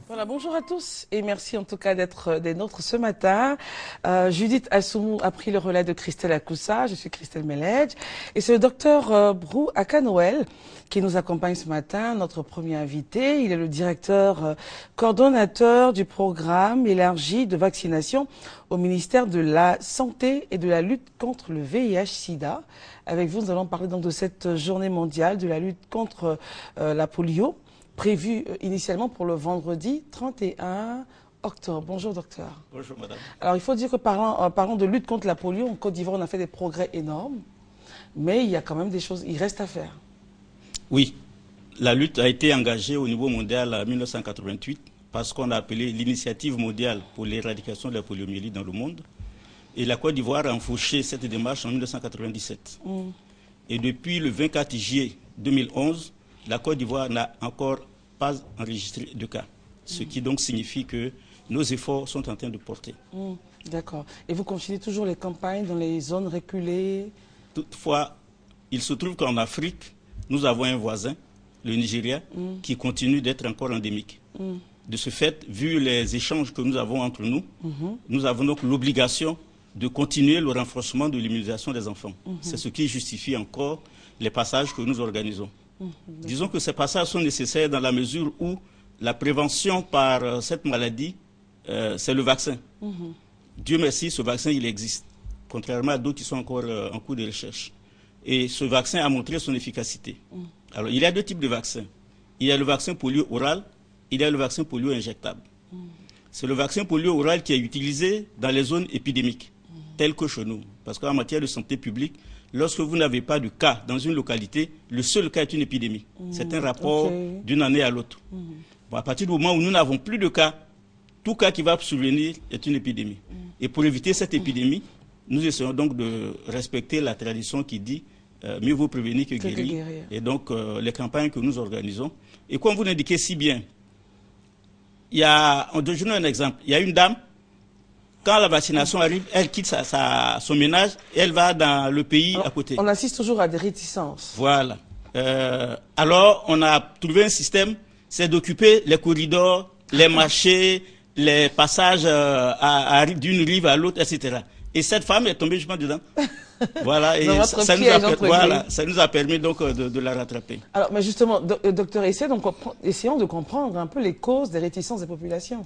Voilà, bonjour à tous et merci en tout cas d'être des nôtres ce matin. Judith Assoumou a pris le relais de Christelle Akoussa, je suis Christelle Meledj et c'est le docteur Brou Akanoël qui nous accompagne ce matin, notre premier invité. Il est le directeur coordonnateur du programme élargi de vaccination au ministère de la Santé et de la lutte contre le VIH-Sida. Avec vous, nous allons parler donc de cette journée mondiale de la lutte contre la polio, prévu initialement pour le vendredi 31 octobre. Bonjour docteur. Bonjour madame. Alors il faut dire que parlant de lutte contre la polio, en Côte d'Ivoire on a fait des progrès énormes, mais il y a quand même des choses, il reste à faire. Oui, la lutte a été engagée au niveau mondial en 1988 par ce qu'on a appelé l'initiative mondiale pour l'éradication de la poliomyélite dans le monde. Et la Côte d'Ivoire a enfourché cette démarche en 1997. Et depuis le 24 juillet 2011, la Côte d'Ivoire n'a encore pas enregistré de cas. Ce qui donc signifie que nos efforts sont en train de porter. D'accord. Et vous continuez toujours les campagnes dans les zones reculées? Toutefois, il se trouve qu'en Afrique, nous avons un voisin, le Nigeria, qui continue d'être encore endémique. De ce fait, vu les échanges que nous avons entre nous, nous avons donc l'obligation de continuer le renforcement de l'immunisation des enfants. C'est ce qui justifie encore les passages que nous organisons. Disons que ces passages sont nécessaires dans la mesure où la prévention par cette maladie, c'est le vaccin. Dieu merci, ce vaccin, il existe, contrairement à d'autres qui sont encore en cours de recherche. Et ce vaccin a montré son efficacité. Alors, il y a deux types de vaccins. Il y a le vaccin polio oral, il y a le vaccin polio injectable. C'est le vaccin polio oral qui est utilisé dans les zones épidémiques, telles que chez nous. Parce qu'en matière de santé publique, lorsque vous n'avez pas de cas dans une localité, le seul cas est une épidémie. C'est un rapport d'une année à l'autre. Bon, à partir du moment où nous n'avons plus de cas, tout cas qui va survenir est une épidémie. Et pour éviter cette épidémie, nous essayons donc de respecter la tradition qui dit mieux vaut prévenir que guérir. Et donc les campagnes que nous organisons. Et comme vous l'indiquez si bien, je donne un exemple. Il y a une dame, quand la vaccination arrive, elle quitte son ménage et elle va dans le pays à côté. On assiste toujours à des réticences. Voilà. Alors, on a trouvé un système, c'est d'occuper les corridors, les marchés, les passages d'une rive à l'autre, etc. Et cette femme est tombée justement dedans. Voilà, et ça nous a permis donc de la rattraper. Alors, mais justement, docteur, essayons de comprendre un peu les causes des réticences des populations.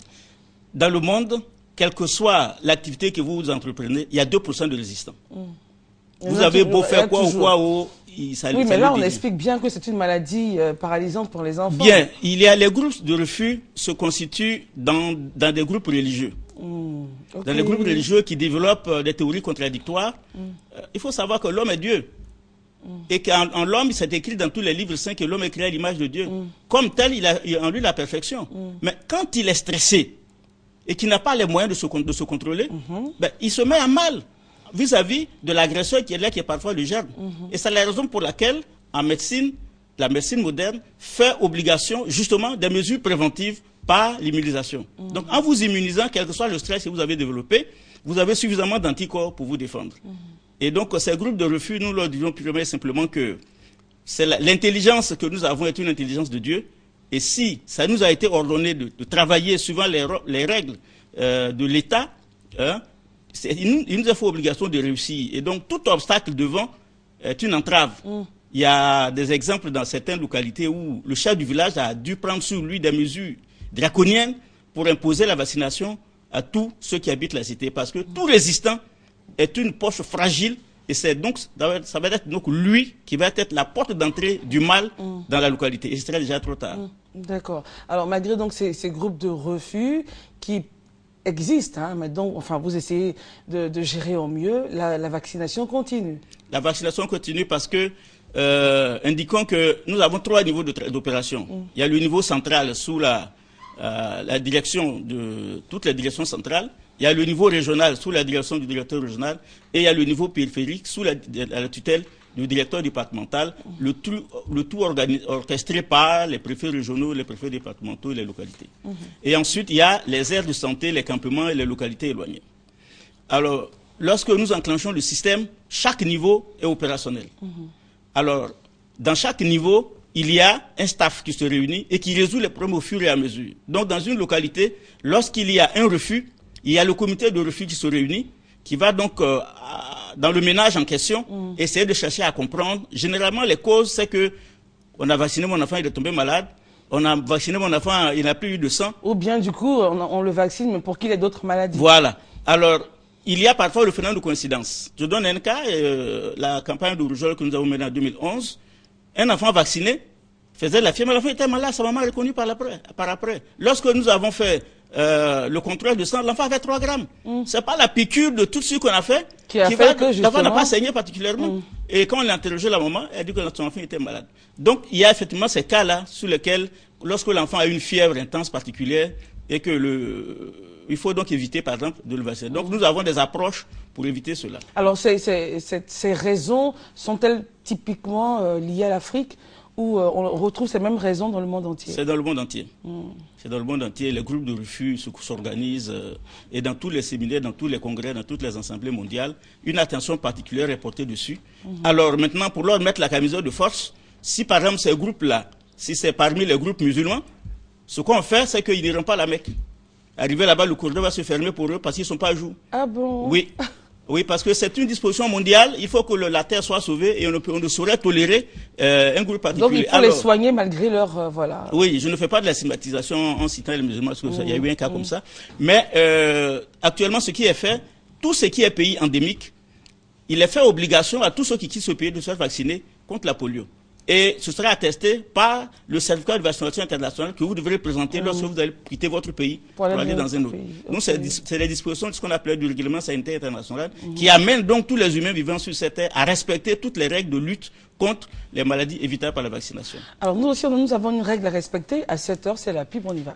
Dans le monde, quelle que soit l'activité que vous entreprenez, il y a 2% de résistants. Vous avez beau faire quoi ou quoi, ça oui, mais là, on explique bien que c'est une maladie paralysante pour les enfants. Bien, il y a les groupes de refus se constituent dans des groupes religieux. Dans les groupes religieux qui développent des théories contradictoires. Il faut savoir que l'homme est Dieu. Et qu'en l'homme, c'est écrit dans tous les livres saints que l'homme est créé à l'image de Dieu. Comme tel, il a en lui la perfection. Mais quand il est stressé et qu'il n'a pas les moyens de se contrôler, ben, il se met à mal vis-à-vis de l'agresseur qui est là, qui est parfois le germe. Et c'est la raison pour laquelle, en médecine, la médecine moderne fait obligation justement des mesures préventives par l'immunisation. Donc en vous immunisant, quel que soit le stress que vous avez développé, vous avez suffisamment d'anticorps pour vous défendre. Et donc ces groupes de refus, nous leur disons simplement que l'intelligence que nous avons est une intelligence de Dieu. Et si ça nous a été ordonné de travailler suivant les règles de l'État, il nous a fait obligation de réussir. Et donc tout obstacle devant est une entrave. Il y a des exemples dans certaines localités où le chef du village a dû prendre sur lui des mesures draconiennes pour imposer la vaccination à tous ceux qui habitent la cité. Parce que tout résistant est une poche fragile. Et c'est donc, ça va être donc lui qui va être la porte d'entrée du mal dans la localité. Et ce serait déjà trop tard. D'accord. Alors malgré donc ces groupes de refus qui existent, hein, mais donc, enfin, vous essayez de gérer au mieux, la vaccination continue. La vaccination continue parce que, indiquons que nous avons 3 niveaux d'opération. Il y a le niveau central sous la direction de toutes les directions centrales. Il y a le niveau régional sous la direction du directeur régional et il y a le niveau périphérique sous la tutelle du directeur départemental, le tout orchestré par les préfets régionaux, les préfets départementaux et les localités. Et ensuite, il y a les aires de santé, les campements et les localités éloignées. Alors, lorsque nous enclenchons le système, chaque niveau est opérationnel. Alors, dans chaque niveau, il y a un staff qui se réunit et qui résout les problèmes au fur et à mesure. Donc, dans une localité, lorsqu'il y a un refus, il y a le comité de refus qui se réunit, qui va donc, dans le ménage en question, essayer de chercher à comprendre. Généralement, les causes, c'est que on a vacciné mon enfant, il est tombé malade. On a vacciné mon enfant, il n'a plus eu de sang. Ou bien, du coup, on le vaccine, mais pour qu'il ait d'autres maladies. Voilà. Alors, il y a parfois le phénomène de coïncidence. Je donne un cas, la campagne de rougeole que nous avons menée en 2011. Un enfant vacciné faisait la fièvre, mais l'enfant était malade, sa maman a reconnu par après. Lorsque nous avons fait le contrôle de sang, l'enfant avait 3 grammes. C'est pas la piqûre de tout ce qu'on a fait qui a fait que l'enfant n'a pas saigné particulièrement. Et quand on a interrogé la maman, elle a dit que son enfant était malade. Donc, il y a effectivement ces cas-là sur lesquels, lorsque l'enfant a une fièvre intense particulière et que il faut donc éviter, par exemple, de le vacciner. Donc, nous avons des approches pour éviter cela. Alors, ces raisons sont-elles typiquement liées à l'Afrique ou on retrouve ces mêmes raisons dans le monde entier? C'est dans le monde entier. C'est dans le monde entier. Les groupes de refus s'organisent et dans tous les séminaires, dans tous les congrès, dans toutes les assemblées mondiales, une attention particulière est portée dessus. Alors maintenant, pour leur mettre la camisole de force, si par exemple ces groupes-là, si c'est parmi les groupes musulmans, ce qu'on fait, c'est qu'ils n'iront pas à la Mecque. Arrivé là-bas, le corridor va se fermer pour eux parce qu'ils ne sont pas à jour. Ah bon? Oui. Oui, parce que c'est une disposition mondiale. Il faut que la terre soit sauvée et on ne saurait tolérer un groupe particulier. Donc il faut les soigner malgré leur voilà. Oui, je ne fais pas de la stigmatisation en citant les musulmans parce qu'il y a eu un cas comme ça. Mais actuellement, ce qui est fait, tout ce qui est pays endémique, il est fait obligation à tous ceux qui quittent ce pays de se faire vacciner contre la polio. Et ce sera attesté par le certificat de vaccination internationale que vous devrez présenter lorsque vous allez quitter votre pays pour aller dans un autre. Donc, c'est les dispositions de ce qu'on appelle du règlement sanitaire international qui amènent donc tous les humains vivant sur cette terre à respecter toutes les règles de lutte contre les maladies évitables par la vaccination. Alors, nous aussi, nous avons une règle à respecter. À 7 heures, c'est la pub, on y va.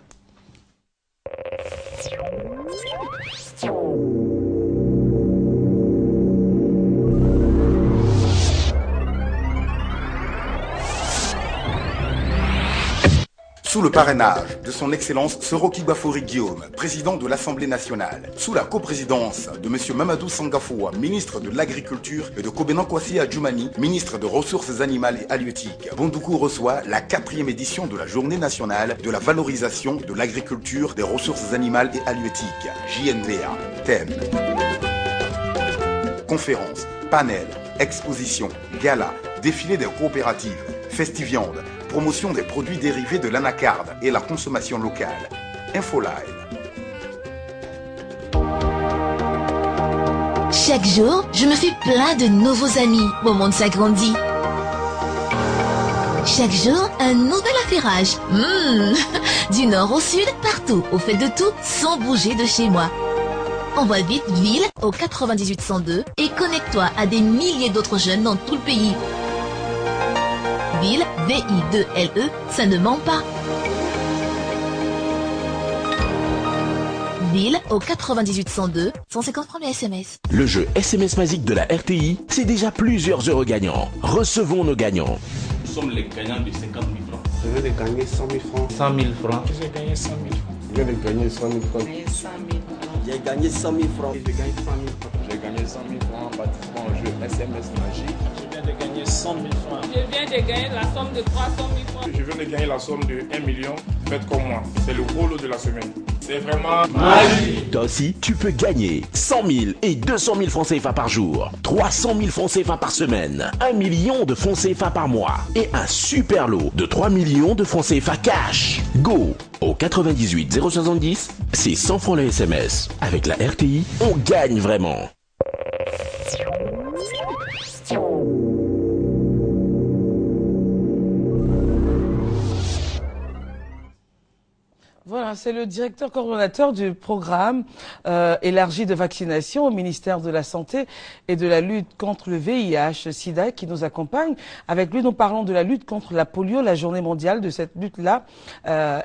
Sous le parrainage de son Excellence Soroki Bafori Guillaume, président de l'Assemblée nationale, sous la coprésidence de M. Mamadou Sangafoua, ministre de l'Agriculture, et de Kobenan Kwasi Adjoumani, ministre des Ressources animales et halieutiques, Bondoukou reçoit la 4e édition de la Journée nationale de la valorisation de l'agriculture, des ressources animales et halieutiques, JNVA. Thème: conférences, panels, expositions, galas, défilé des coopératives, festiviandes, promotion des produits dérivés de l'anacarde et la consommation locale. Infolive. Chaque jour, je me fais plein de nouveaux amis. Mon monde s'agrandit. Chaque jour, un nouvel affairage. Du nord au sud, partout, au fait de tout, sans bouger de chez moi. Envoie vite Ville au 98 102 et connecte-toi à des milliers d'autres jeunes dans tout le pays. Ville, V-I-2-L-E, ça ne ment pas. Ville au 98 102, 150 premiers SMS. Le jeu SMS Magique de la RTI, c'est déjà plusieurs heureux gagnants. Recevons nos gagnants. Nous sommes les gagnants de 50 000 francs. Je viens de gagner 100 000 francs. 100 000 francs. J'ai gagné 100 000 francs. Je viens de gagner 100 000 francs. J'ai gagné 100 000 francs. J'ai gagné 100 000 francs. J'ai gagné 100 000 francs en participant au jeu SMS Magique. Je viens de gagner 100 000 francs. Je viens de gagner la somme de 300 000 francs. Je viens de gagner la somme de 1 million. Faites comme moi. C'est le gros lot de la semaine. C'est vraiment magique. Toi aussi, tu peux gagner 100 000 et 200 000 francs CFA par jour, 300 000 francs CFA par semaine, 1 million de francs CFA par mois et un super lot de 3 millions de francs CFA cash. Go au 98 070, c'est 100 francs le SMS. Avec la RTI, on gagne vraiment. Voilà, c'est le directeur coordonnateur du programme élargi de vaccination au ministère de la Santé et de la lutte contre le VIH-Sida qui nous accompagne. Avec lui, nous parlons de la lutte contre la polio. La journée mondiale de cette lutte-là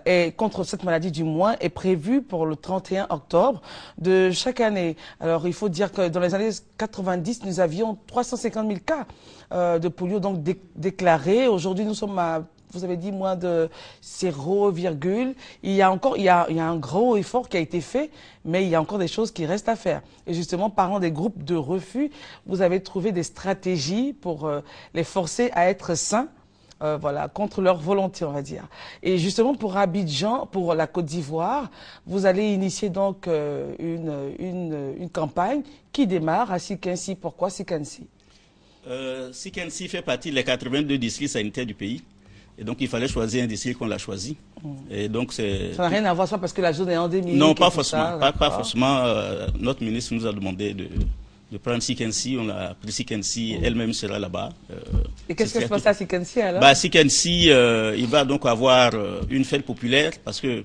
et contre cette maladie du moins est prévue pour le 31 octobre de chaque année. Alors, il faut dire que dans les années 90, nous avions 350 000 cas de polio donc déclarés. Aujourd'hui, nous sommes à vous avez dit moins de 0, il y a un gros effort qui a été fait, mais il y a encore des choses qui restent à faire. Et justement, parlant des groupes de refus, vous avez trouvé des stratégies pour les forcer à être sains voilà, contre leur volonté, on va dire. Et justement, pour Abidjan, pour la Côte d'Ivoire, vous allez initier donc une campagne qui démarre à Sikensi. Pourquoi Sikensi? Sikensi fait partie des 82 districts sanitaires du pays. Et donc, il fallait choisir un district, qu'on l'a choisi. Et donc, ça n'a rien à voir ça parce que la zone est endémique. Non, pas forcément. Pas forcément. Notre ministre nous a demandé de prendre Sikensi. On a pris Sikensi. Elle-même sera là-bas. Et qu'est-ce que se passe à Sikensi alors? Sikensi, il va donc avoir une fête populaire parce que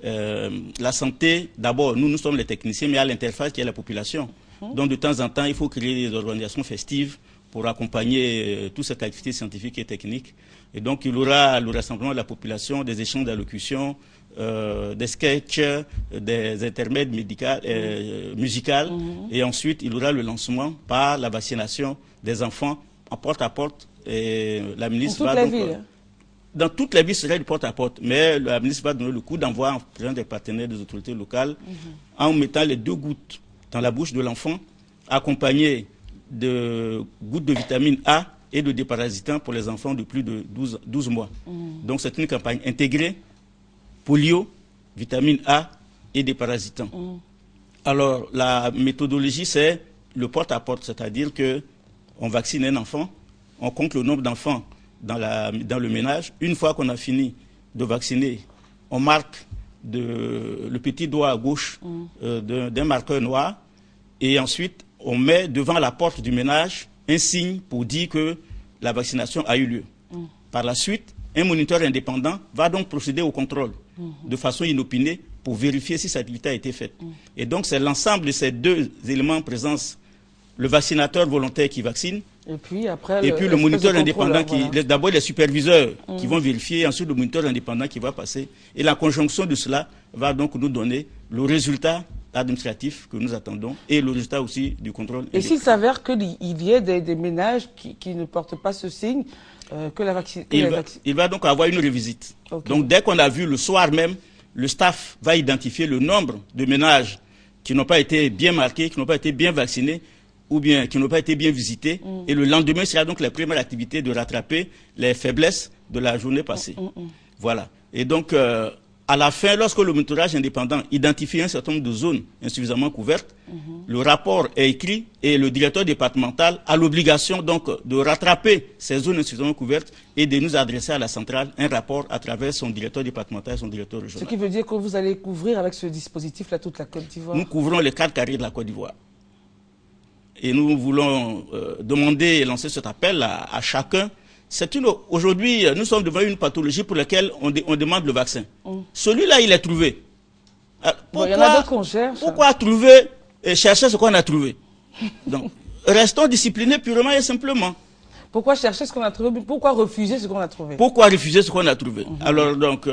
la santé, d'abord, nous sommes les techniciens, mais à l'interface qui est la population. Donc, de temps en temps, il faut créer des organisations festives pour accompagner toute cette activité scientifique et technique. Et donc, il y aura le rassemblement de la population, des échanges d'allocutions, des sketchs, des intermèdes musicales. Et ensuite, il y aura le lancement par la vaccination des enfants en porte-à-porte. Et la ministre va donc... Dans toute la ville, ce serait du porte-à-porte. Mais la ministre va donner le coup d'envoi en présence des partenaires des autorités locales en mettant les 2 gouttes dans la bouche de l'enfant, accompagnées de gouttes de vitamine A et de déparasitants pour les enfants de plus de 12 mois. Donc c'est une campagne intégrée, polio, vitamine A et déparasitants. Alors la méthodologie, c'est le porte-à-porte, c'est-à-dire qu'on vaccine un enfant, on compte le nombre d'enfants dans le ménage. Une fois qu'on a fini de vacciner, on marque le petit doigt à gauche d'un marqueur noir et ensuite on met devant la porte du ménage un signe pour dire que la vaccination a eu lieu. Par la suite, un moniteur indépendant va donc procéder au contrôle de façon inopinée pour vérifier si cette activité a été faite. Et donc, c'est l'ensemble de ces 2 éléments en présence, le vaccinateur volontaire qui vaccine, et puis le moniteur indépendant, d'abord les superviseurs qui vont vérifier, ensuite le moniteur indépendant qui va passer. Et la conjonction de cela va donc nous donner le résultat administratif que nous attendons et le résultat aussi du contrôle. Et s'il s'avère qu'il y ait des ménages qui ne portent pas ce signe, il va donc avoir une revisite. Donc dès qu'on a vu le soir même, le staff va identifier le nombre de ménages qui n'ont pas été bien marqués, qui n'ont pas été bien vaccinés ou bien qui n'ont pas été bien visités. Et le lendemain sera donc la première activité de rattraper les faiblesses de la journée passée. Voilà. Et donc, à la fin, lorsque le monitorage indépendant identifie un certain nombre de zones insuffisamment couvertes, le rapport est écrit et le directeur départemental a l'obligation donc de rattraper ces zones insuffisamment couvertes et de nous adresser à la centrale un rapport à travers son directeur départemental et son directeur régional. Ce qui veut dire que vous allez couvrir avec ce dispositif-là toute la Côte d'Ivoire? Nous couvrons les 4 carrés de la Côte d'Ivoire. Et nous voulons demander et lancer cet appel à chacun. Aujourd'hui, nous sommes devant une pathologie pour laquelle on demande le vaccin. Celui-là, il est trouvé. Il y en a d'autres qu'on cherche. Pourquoi trouver et chercher ce qu'on a trouvé? Donc, restons disciplinés purement et simplement. Pourquoi chercher ce qu'on a trouvé? Pourquoi refuser ce qu'on a trouvé? Pourquoi refuser ce qu'on a trouvé? Alors, donc,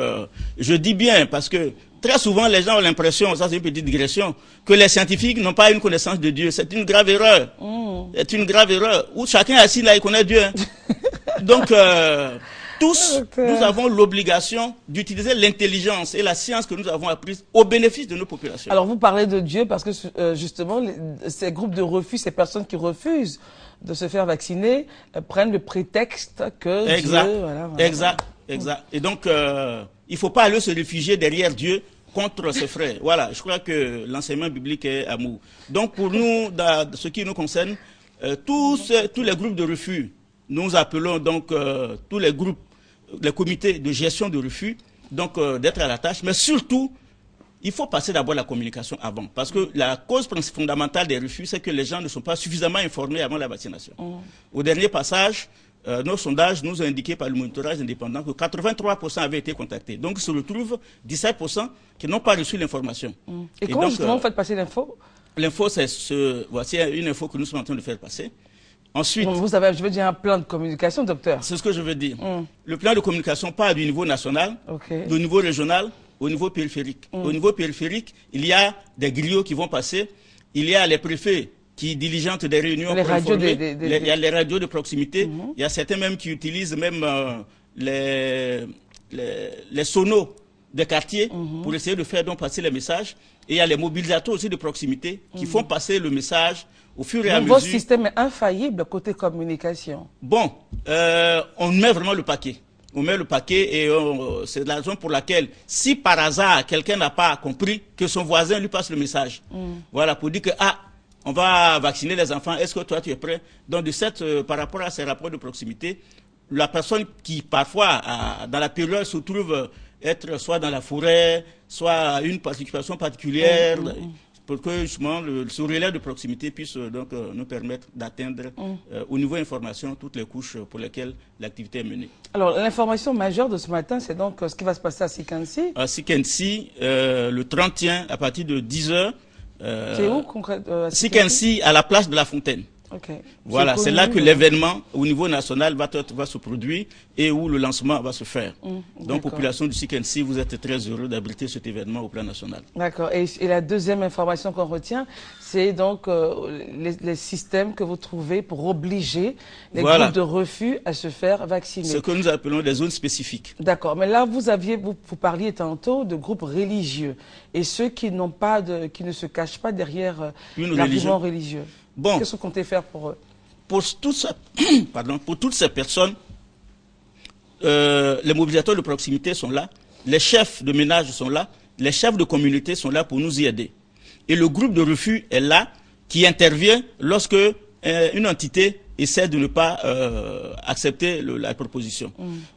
je dis bien, parce que très souvent, les gens ont l'impression, ça c'est une petite digression, que les scientifiques n'ont pas une connaissance de Dieu. C'est une grave erreur. C'est une grave erreur. Où chacun assis là, il connaît Dieu. Hein. Donc, tous, nous avons l'obligation d'utiliser l'intelligence et la science que nous avons apprise au bénéfice de nos populations. Alors, vous parlez de Dieu parce que, justement, ces groupes de refus, ces personnes qui refusent de se faire vacciner, prennent le prétexte que Dieu... Voilà. Exact. Et donc, il ne faut pas aller se réfugier derrière Dieu contre ses frères. Voilà, je crois que l'enseignement biblique est amour. Donc, pour nous, dans ce qui nous concerne, tous les groupes de refus, nous appelons donc tous les groupes, les comités de gestion de refus, donc d'être à la tâche. Mais surtout, il faut passer d'abord la communication avant. Parce que la cause fondamentale des refus, c'est que les gens ne sont pas suffisamment informés avant la vaccination. Au dernier passage, nos sondages nous ont indiqué par le monitorage indépendant que 83% avaient été contactés. Donc, il se retrouve 17% qui n'ont pas reçu l'information. Et comment justement vous faites passer l'info? L'info, voici une info que nous sommes en train de faire passer. Ensuite, vous avez, je veux dire, un plan de communication, docteur? C'est ce que je veux dire. Le plan de communication part du niveau national, du niveau régional, au niveau périphérique. Au niveau périphérique, il y a des griots qui vont passer, il y a les préfets qui diligentent des réunions pour informer. Il y a les radios de proximité, il y a certains même qui utilisent même les sonos des quartiers pour essayer de faire donc passer les messages. Et il y a les mobilisateurs aussi de proximité qui font passer le message au fur et à mesure. Votre système est infaillible côté communication. Bon, on met vraiment le paquet. On met le paquet et c'est la raison pour laquelle, si par hasard quelqu'un n'a pas compris, que son voisin lui passe le message. Voilà, pour dire que, on va vacciner les enfants, est-ce que toi tu es prêt? Donc par rapport à ces rapports de proximité, la personne qui parfois, dans la période, se trouve être soit dans la forêt, soit à une participation particulière, pour que justement ce relais de proximité puisse donc nous permettre d'atteindre au niveau information toutes les couches pour lesquelles l'activité est menée. Alors l'information majeure de ce matin, c'est donc ce qui va se passer à Sikansi. À Sikansi, le 31 à partir de 10 h. C'est où concrètement? Sikansi, à la place de la Fontaine. Okay. Voilà, c'est là que l'événement au niveau national va se produire et où le lancement va se faire. Donc, population du Sikansi, vous êtes très heureux d'abriter cet événement au plan national. D'accord. Et la deuxième information qu'on retient, c'est donc les systèmes que vous trouvez pour obliger les groupes de refus à se faire vacciner. Ce que nous appelons des zones spécifiques. D'accord. Mais là, vous parliez tantôt de groupes religieux et ceux qui qui ne se cachent pas derrière l'argument religieux. Bon, qu'est-ce que vous comptez faire pour eux? Pour toutes ces personnes, les mobilisateurs de proximité sont là, les chefs de ménage sont là, les chefs de communauté sont là pour nous y aider. Et le groupe de refus est là, qui intervient lorsque une entité essaie de ne pas accepter la proposition.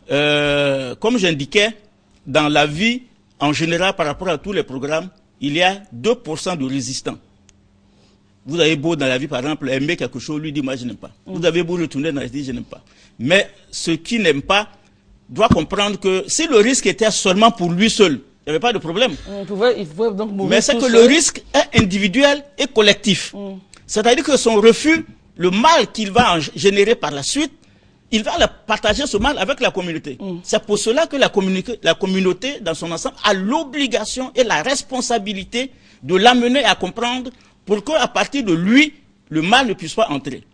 Comme j'indiquais, dans la vie, en général, par rapport à tous les programmes, il y a 2% de résistants. Vous avez beau dans la vie, par exemple, aimer quelque chose, lui dit, moi je n'aime pas. Vous avez beau retourner dans la vie, je n'aime pas. Mais ceux qui n'aiment pas doivent comprendre que si le risque était seulement pour lui seul, il n'y avait pas de problème. Il pouvait donc mourir. Mais c'est que le risque est individuel et collectif. C'est-à-dire que son refus, le mal qu'il va en générer par la suite, il va partager ce mal avec la communauté. C'est pour cela que la communauté, dans son ensemble, a l'obligation et la responsabilité de l'amener à comprendre pour qu'à partir de lui, le mal ne puisse pas entrer.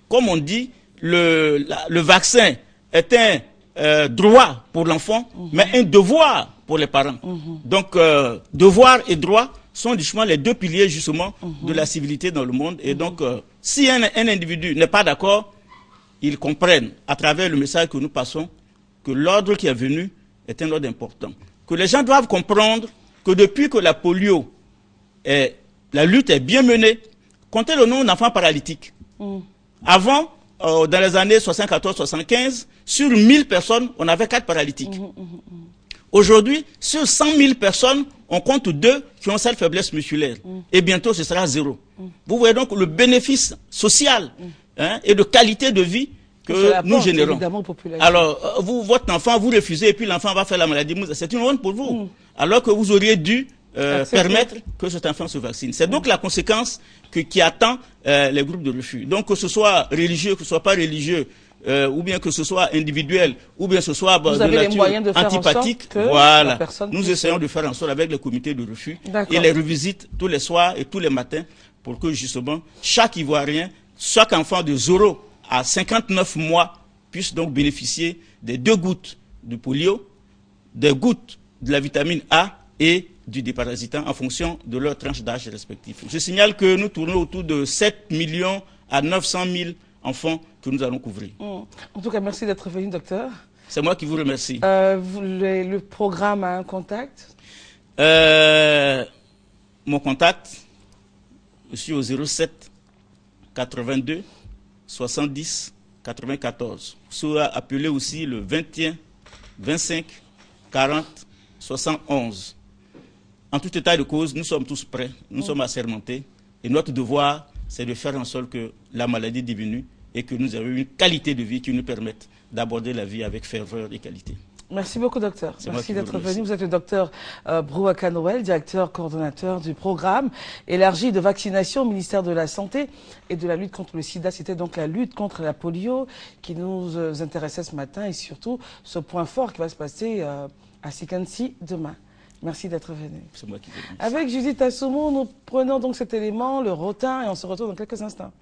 Comme on dit, le vaccin est un droit pour l'enfant, mais un devoir pour les parents. Donc, devoir et droit sont justement les deux piliers justement de la civilité dans le monde. Et donc, si un individu n'est pas d'accord, ils comprennent à travers le message que nous passons que l'ordre qui est venu est un ordre important. Que les gens doivent comprendre que depuis que la polio la lutte est bien menée, comptez le nombre d'enfants paralytiques. Avant, dans les années 74-75, sur 1000 personnes, on avait 4 paralytiques. Aujourd'hui, sur 100 000 personnes, on compte 2 qui ont cette faiblesse musculaire. Et bientôt, ce sera 0. Vous voyez donc le bénéfice social et de qualité de vie que nous générons. Alors, votre enfant, vous refusez et puis l'enfant va faire la maladie. C'est une honte pour vous. Alors que vous auriez dû permettre que cet enfant se vaccine. C'est donc la conséquence qui attend les groupes de refus. Donc que ce soit religieux, que ce soit pas religieux, ou bien que ce soit individuel, ou bien que ce soit de nature antipathique, voilà. Nous essayons de faire en sorte avec les comités de refus et les revisite tous les soirs et tous les matins pour que justement chaque Ivoirien, chaque enfant de 0 à 59 mois puisse donc bénéficier des 2 gouttes de polio, des gouttes de la vitamine A et du déparasitant en fonction de leur tranche d'âge respectif. Je signale que nous tournons autour de 7 millions à 900 000 enfants que nous allons couvrir. En tout cas, merci d'être venu, docteur. C'est moi qui vous remercie. Le programme a un contact? Mon contact, je suis au 07 82 70 94. Vous appelez aussi le 21 25 40 71. En tout état de cause, nous sommes tous prêts, nous sommes assermentés. Et notre devoir, c'est de faire en sorte que la maladie diminue et que nous ayons une qualité de vie qui nous permette d'aborder la vie avec ferveur et qualité. Merci beaucoup, docteur. Merci d'être venu. Vous êtes le docteur Brou Akanoel, directeur coordonnateur du programme élargi de vaccination au ministère de la Santé et de la lutte contre le sida. C'était donc la lutte contre la polio qui nous intéressait ce matin et surtout ce point fort qui va se passer à Sikansi demain. Merci d'être venu. C'est moi qui vous remercie. Avec Judith Assoumou, nous prenons donc cet élément, le rotin, et on se retrouve dans quelques instants.